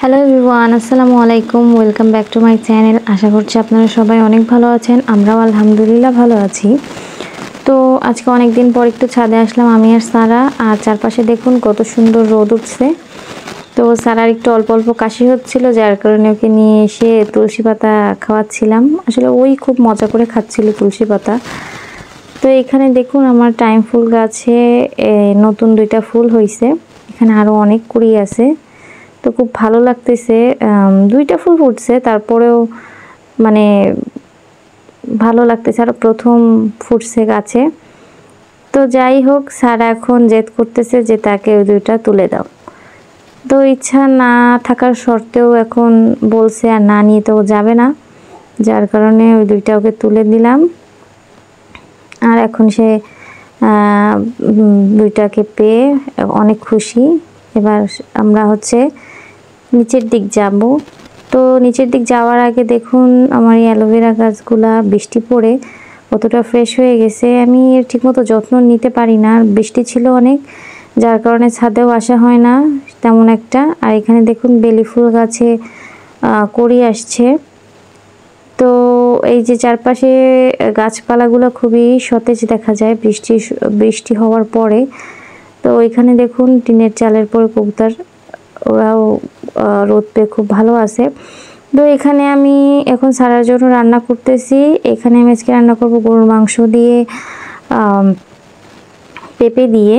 Hello everyone, আসসালামু আলাইকুম। Welcome back to my channel. আশা করছি আপনারা সবাই অনেক ভালো আছেন। আমরাও আলহামদুলিল্লাহ ভালো আছি। তো আজকে অনেক দিন পর একটু ছাদে আসলাম আমি আর সারা। আর চারপাশে দেখুন কত সুন্দর রোদ উঠছে। তো সারার একটু অল্প অল্প কাশি হচ্ছিল, যার কারণে ওকে নিয়ে এসে তুলসী পাতা খাওয়াচ্ছিলাম। আসলে ওই খুব মজা করে খাচ্ছিল তুলসী পাতা। তো এখানে দেখুন আমার টাইম ফুল গাছে নতুন 2টা ফুল হয়েছে। এখানে আরও অনেক কুড়ি আছে। তো খুব ভালো লাগতেছে। 2টা ফুল ফুটছে, তারপরেও মানে ভালো লাগতেছে, আরও প্রথম ফুটছে গাছে। তো যাই হোক, সারা এখন জেদ করতেছে যে তাকে ওই 2টা তুলে দাও। তো ইচ্ছা না থাকার সত্ত্বেও এখন বলছে, আর না নিয়ে তো যাবে না, যার কারণে ওই 2টা ওকে তুলে দিলাম। আর এখন সে 2টাকে পেয়ে অনেক খুশি। এবার আমরা নিচের দিক যাব। তো নিচের দিক যাওয়ার আগে দেখুন আমার এই অ্যালোভেরা গাছগুলা বৃষ্টি পড়ে কতটা ফ্রেশ হয়ে গেছে। আমি এর ঠিকমতো যত্ন নিতে পারি না, বৃষ্টি ছিল অনেক, যার কারণে ছাদেও আসা হয় না তেমন একটা। আর এখানে দেখুন বেলি ফুল গাছে কড়ি আসছে। তো এই যে চারপাশে গাছপালাগুলো খুবই সতেজ দেখা যায় বৃষ্টি হওয়ার পরে। তো এখানে দেখুন টিনের চালের পরে কবুতর, ওরাও রোদ পেয়ে খুব ভালো আছে। তো এখানে আমি এখন সারার জন্য রান্না করতেছি। এখানে আমি আজকে রান্না করব গরুর মাংস দিয়ে পেঁপে দিয়ে।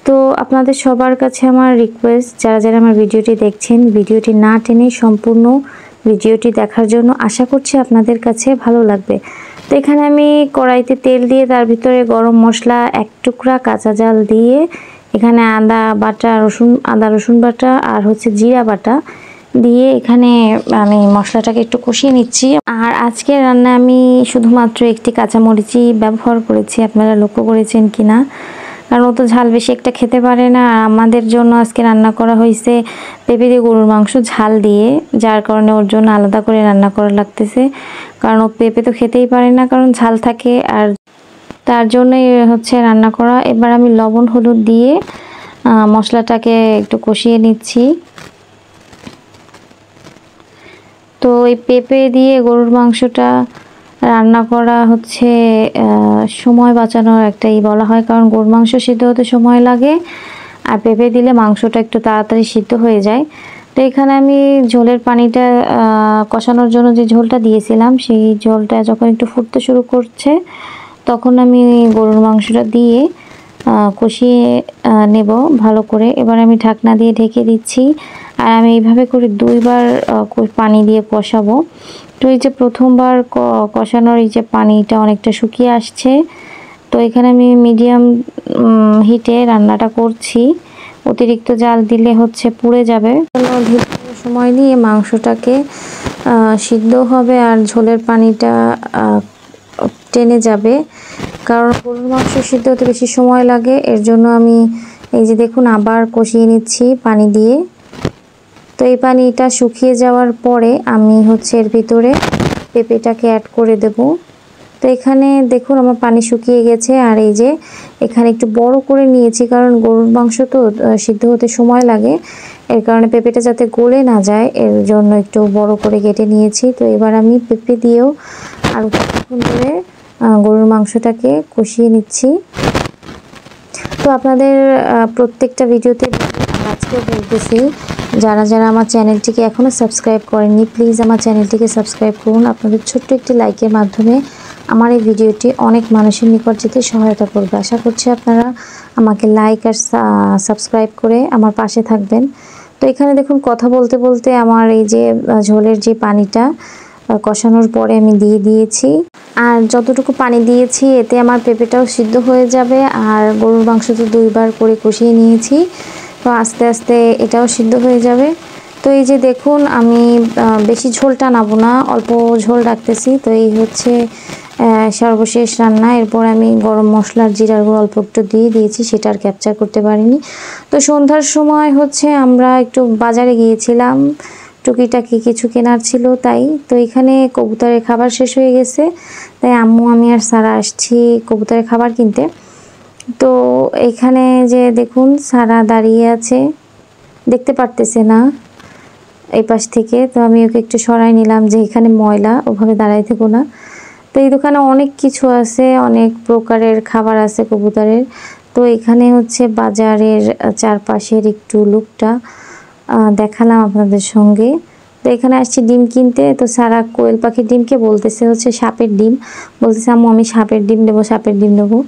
তো আপনাদের সবার কাছে আমার রিকোয়েস্ট, যারা যারা আমার ভিডিওটি দেখছেন, ভিডিওটি না টেনে সম্পূর্ণ ভিডিওটি দেখার জন্য। আশা করছি আপনাদের কাছে ভালো লাগবে। তো এখানে আমি কড়াইতে তেল দিয়ে তার ভিতরে গরম মশলা, 1 টুকরা কাঁচা ঝাল দিয়ে, এখানে আদা রসুন বাটা আর জিরা বাটা দিয়ে এখানে আমি মশলাটাকে একটু কষিয়ে নিচ্ছি। আর আজকে রান্না আমি শুধুমাত্র একটি কাঁচামরিচই ব্যবহার করেছি, আপনারা লক্ষ্য করেছেন কিনা, কারণ ও তো ঝাল বেশি একটা খেতে পারে না। আর আমাদের জন্য আজকে রান্না করা হয়েছে পেঁপে দিয়ে গরুর মাংস ঝাল দিয়ে, যার কারণে ওর জন্য আলাদা করে রান্না করা লাগতেছে, কারণ ও পেঁপে তো খেতেই পারে না, কারণ ঝাল থাকে, আর তার জন্যই রান্না করা। এবার আমি লবণ হলুদ দিয়ে মশলাটাকে একটু কষিয়ে নিচ্ছি। তো এই পেঁপে দিয়ে গরুর মাংসটা রান্না করা সময় বাঁচানোর একটাই বলা হয়, কারণ গরুর মাংস সিদ্ধ হতে সময় লাগে, আর পেঁপে দিলে মাংসটা একটু তাড়াতাড়ি সিদ্ধ হয়ে যায়। তো এখানে আমি ঝোলের পানিটা কষানোর জন্য যে ঝোলটা দিয়েছিলাম, সেই ঝোলটা যখন একটু ফুটতে শুরু করছে, তখন আমি গরুর মাংসটা দিয়ে কষিয়ে নেব ভালো করে। এবার আমি ঢাকনা দিয়ে ঢেকে দিচ্ছি। আর আমি এইভাবে করে 2বার পানি দিয়ে কষাবো। তো এই যে প্রথমবার কষানোর এই যে পানিটা অনেকটা শুকিয়ে আসছে। তো এখানে আমি মিডিয়াম হিটে রান্নাটা করছি, অতিরিক্ত জাল দিলে পুড়ে যাবে। সময় নিয়ে মাংসটাকে সিদ্ধ হবে আর ঝোলের পানিটা টেনে যাবে, কারণ গরুর মাংস সিদ্ধ হতে বেশি সময় লাগে। এর জন্য আমি এই যে দেখুন আবার কষিয়ে নিচ্ছি পানি দিয়ে। তো এই পানিটা শুকিয়ে যাওয়ার পরে আমি এর ভিতরে পেঁপেটাকে অ্যাড করে দেব। তো এখানে দেখুন আমার পানি শুকিয়ে গেছে। আর এই যে এখানে একটু বড় করে নিয়েছি, কারণ গরুর মাংস তো সিদ্ধ হতে সময় লাগে, এর কারণে পেঁপেটা যাতে গলে না যায়, এর জন্য একটু বড় করে কেটে নিয়েছি। তো এবার আমি পেঁপে দিয়েও আর কিছুক্ষণ ধরে গরুর মাংসটাকে কষিয়ে নিচ্ছি। তো আপনাদের প্রত্যেকটা ভিডিওতে আজকেও বলতেছি, যারা যারা আমার চ্যানেলটিকে এখনও সাবস্ক্রাইব করেননি, প্লিজ আমার চ্যানেলটিকে সাবস্ক্রাইব করুন। আপনাদের ছোট্ট একটি লাইকের মাধ্যমে আমার এই ভিডিওটি অনেক মানুষের নিকট যেতে সহায়তা করবে। আশা করছি আপনারা আমাকে লাইক আর সাবস্ক্রাইব করে আমার পাশে থাকবেন। তো এখানে দেখুন কথা বলতে বলতে আমার এই যে ঝোলের যে পানিটা কষানোর পরে আমি দিয়ে দিয়েছি। আর যতটুকু পানি দিয়েছি এতে আমার পেঁপেটাও সিদ্ধ হয়ে যাবে, আর গরুর মাংস তো 2বার করে কষিয়ে নিয়েছি, তো আস্তে আস্তে এটাও সিদ্ধ হয়ে যাবে। তো এই যে দেখুন আমি বেশি ঝোল টানাবো না, অল্প ঝোল রাখতেছি। তো এই সর্বশেষ রান্না। এরপর আমি গরম মশলার জিরার গুঁড়ো অল্প একটু দিয়ে দিয়েছি, সেটা আর ক্যাপচার করতে পারিনি। তো সন্ধ্যার সময় আমরা একটু বাজারে গিয়েছিলাম, টুকিটাকি কিছু কেনার ছিল তাই। তো এখানে কবুতরের খাবার শেষ হয়ে গেছে, তাই আম্মু আমি আর সারা আসছি কবুতরের খাবার কিনতে। তো এখানে যে দেখুন সারা দাঁড়িয়ে আছে, দেখতে পারতেছে না এই পাশ থেকে। তো আমি ওকে একটু সরাই নিলাম যে এখানে ময়লা, ওভাবে দাঁড়াই থেকো না। তো এই দোকানে অনেক কিছু আছে, অনেক প্রকারের খাবার আছে কবুতরের। তো এখানে হচ্ছে বাজারের চারপাশের একটু লুকটা দেখালাম আপনাদের সঙ্গে। তো এখানে আসছি ডিম কিনতে। তো সারা কোয়েল পাখির ডিমকে বলতেছে হচ্ছে সাপের ডিম, বলতেছে আম্মু আমি সাপের ডিম নেবো, সাপের ডিম নেবো।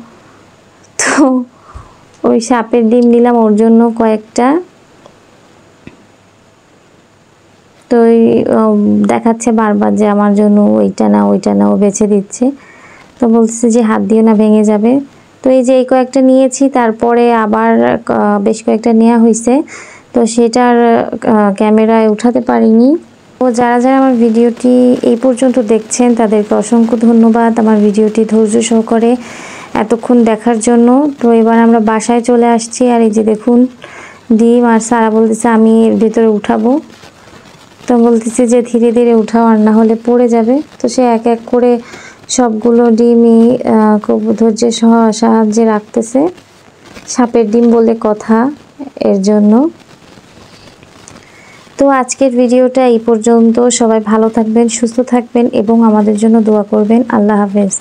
তো ওই সাপের ডিম নিলাম ওর জন্য কয়েকটা। তো দেখাচ্ছে বারবার যে আমার জন্য ওইটা না ওইটা না, ও বেছে দিচ্ছে। তো বলতেছে যে হাত দিও না, ভেঙে যাবে। তো এই যে এই কয়েকটা নিয়েছি, তারপরে আবার বেশ কয়েকটা নেওয়া হয়েছে। তো সেটার ক্যামেরায় উঠাতে পারিনি। তো যারা যারা আমার ভিডিওটি এই পর্যন্ত দেখছেন তাদেরকে অসংখ্য ধন্যবাদ আমার ভিডিওটি ধৈর্য সহকারে এতক্ষণ দেখার জন্য। তো এবার আমরা বাসায় চলে আসছি। আর এই যে দেখুন ডিম, আর সারা বলতেছে আমি এর ভিতরে উঠাবো। তো বলতেছে যে ধীরে ধীরে উঠাও, আর না হলে পড়ে যাবে। তো সে এক এক করে সবগুলো ডিমই খুব ধৈর্যের সাহায্যে রাখতেছে। সাপের ডিম বলে কথা এর জন্য। তো আজকের ভিডিওটা এই পর্যন্ত। সবাই ভালো থাকবেন, সুস্থ থাকবেন এবং আমাদের জন্য দোয়া করবেন। আল্লাহ হাফেজ।